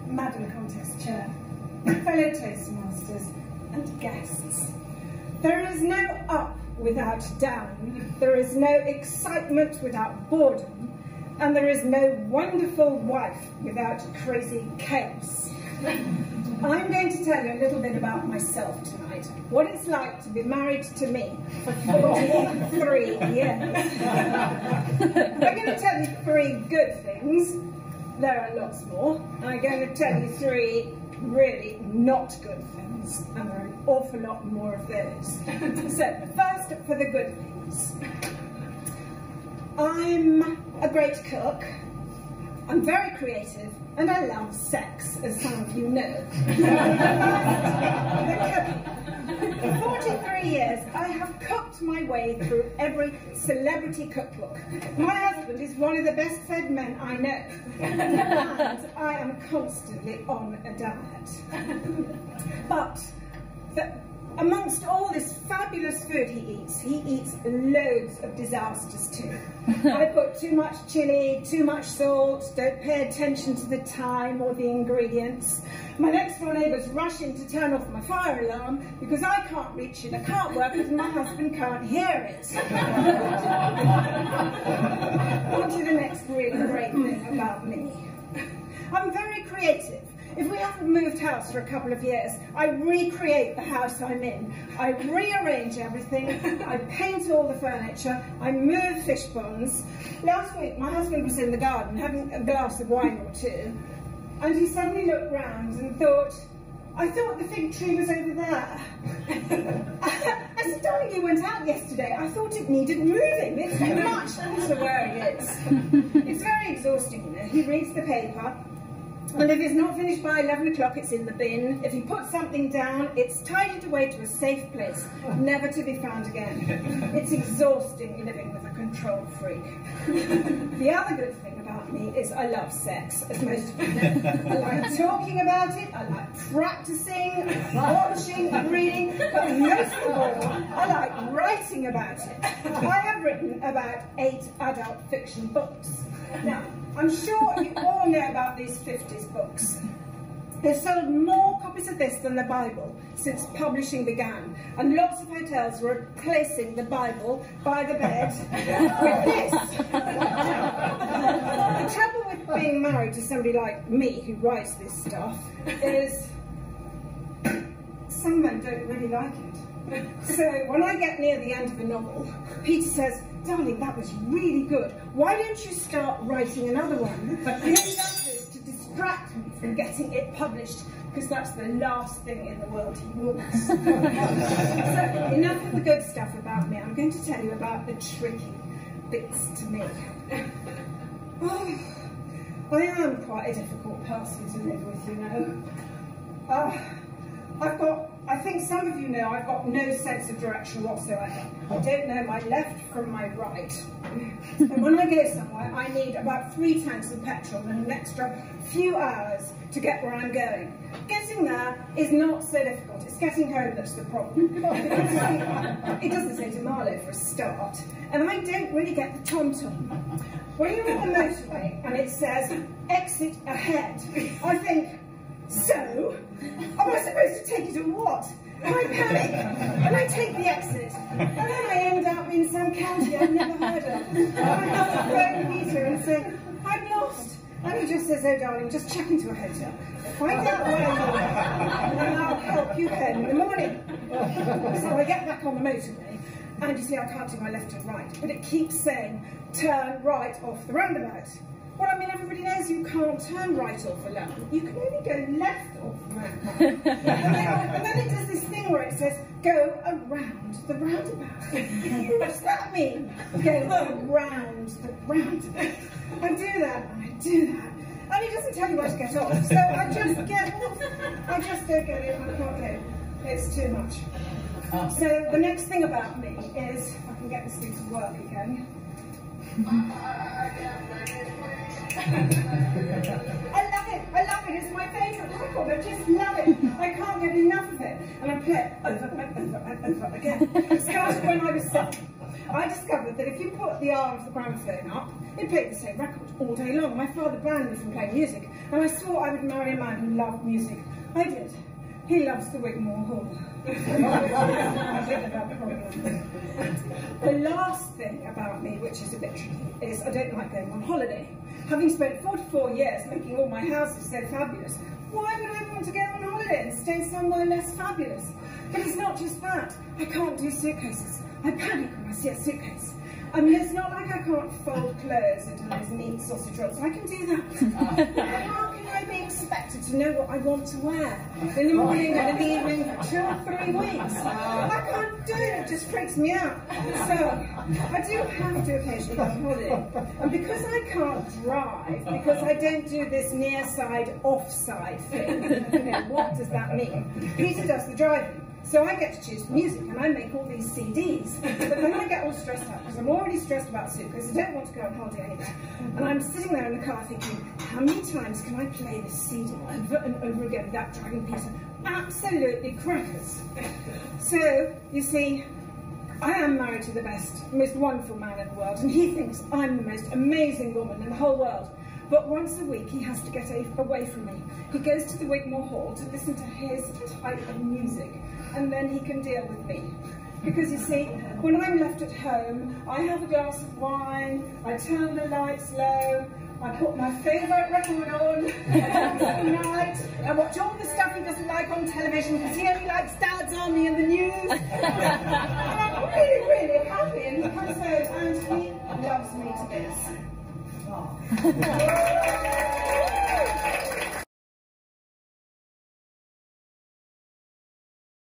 Madam Contest Chair, fellow Toastmasters and guests, there is no up without down, there is no excitement without boredom, and there is no wonderful wife without crazy chaos. I'm going to tell you a little bit about myself tonight, what it's like to be married to me for 43 years. I'm going to tell you 3 good things. There are lots more, and I'm going to tell you 3 really not good things, and there are an awful lot more of those. So, first for the good things. I'm a great cook, I'm very creative, and I love sex, as some of you know. For 43 years, I have cooked my way through every celebrity cookbook. My husband is one of the best fed men I know, and I am constantly on a diet. But amongst all this fabulous food he eats loads of disasters too. I put too much chilli, too much salt, don't pay attention to the time or the ingredients. My next door neighbour's rushing to turn off my fire alarm because I can't reach it, I can't work because my husband can't hear it. On to the next really great thing about me. I'm very creative. If we haven't moved house for a couple of years, I recreate the house I'm in. I rearrange everything, I paint all the furniture, I move fish ponds. Last week, my husband was in the garden having a glass of wine or two, and he suddenly looked round and thought, I thought the fig tree was over there. I said, darling, you went out yesterday. I thought it needed moving. It's much better where it is. It's very exhausting, you know. He reads the paper, and if it's not finished by 11 o'clock, it's in the bin. If he puts something down, it's tidied away to a safe place, never to be found again. It's exhausting living with a control freak. The other good thing about me is I love sex, as most of you know. I like talking about it, I like practicing, I like watching and reading, but most of all, I like writing about it. I have written about 8 adult fiction books. Now, I'm sure you all know about these 50s books. They've sold more copies of this than the Bible since publishing began, and lots of hotels are replacing the Bible by the bed with this. The trouble with being married to somebody like me who writes this stuff is some men don't really like it. So when I get near the end of a novel, Peter says, darling, that was really good. Why don't you start writing another one? But he does this to distract me from getting it published, because that's the last thing in the world he wants. So enough of the good stuff about me. I'm going to tell you about the tricky bits to me. Oh, I am quite a difficult person to live with, you know. I think some of you know I've got no sense of direction whatsoever. I don't know my left from my right. And when I go somewhere, I need about 3 tanks of petrol and an extra few hours to get where I'm going. Getting there is not so difficult. It's getting home that's the problem. It doesn't say to Marlow for a start. And I don't really get the tom-tom. When you're on the motorway and it says, exit ahead, I think, so, am I supposed to take it or what? And I panic, and I take the exit, and then I end up in some county I've never heard of. And I have to phone Peter and say, I'm lost. And he just says, oh darling, just check into a hotel. Find out where you are, and I'll help you home in the morning. So I get back on the motorway, and you see I can't do my left and right, but it keeps saying, turn right off the roundabout. Well, I mean, everybody knows you can't turn right off a lemon. You can only go left off the roundabout. and then it does this thing where it says, go around the roundabout. What does that mean? Go around the roundabout. I do that, and I do that. And it doesn't tell you where to get off. So I just get off. I just don't get in. I can't go. It's too much. So the next thing about me is, I can get this thing to work again. I love it, it's my favourite record, I just love it, I can't get enough of it, and I play it over and over and over again. It started when I was 7, I discovered that if you put the arm of the gramophone up, it played the same record all day long. My father banned me from playing music, and I swore I would marry a man who loved music. I did. He loves the Wigmore Hall. The last thing about me, which is a bit tricky, is I don't like going on holiday. Having spent 44 years making all my houses so fabulous, why would I want to go on holiday and stay somewhere less fabulous? But it's not just that. I can't do suitcases. I panic when I see a suitcase. I mean, it's not like I can't fold clothes into those neat sausage rolls. I can do that. How can I be expected to know what I want to wear in the morning and in the evening for 2 or 3 weeks? I can't do it. It just freaks me out. So I do have to occasionally go on holiday. And because I can't drive, because I don't do this near side, off side thing, you know, what does that mean? Peter does the driving. So I get to choose the music, and I make all these CDs. But then I get all stressed out, because I'm already stressed about suitcases. I don't want to go on holiday anywhere. And I'm sitting there in the car thinking, how many times can I play this CD over and over again without driving Peter absolutely crackers? So, you see, I am married to the best, most wonderful man in the world, and he thinks I'm the most amazing woman in the whole world. But once a week, he has to get away from me. He goes to the Wigmore Hall to listen to his type of music, and then he can deal with me. Because you see, when I'm left at home, I have a glass of wine, I turn the lights low, I put my favourite record on at night, I watch all the stuff he doesn't like on television because he only likes Dad's Army and the news. And I'm really, really happy, and he comes home and he loves me to bits. Oh.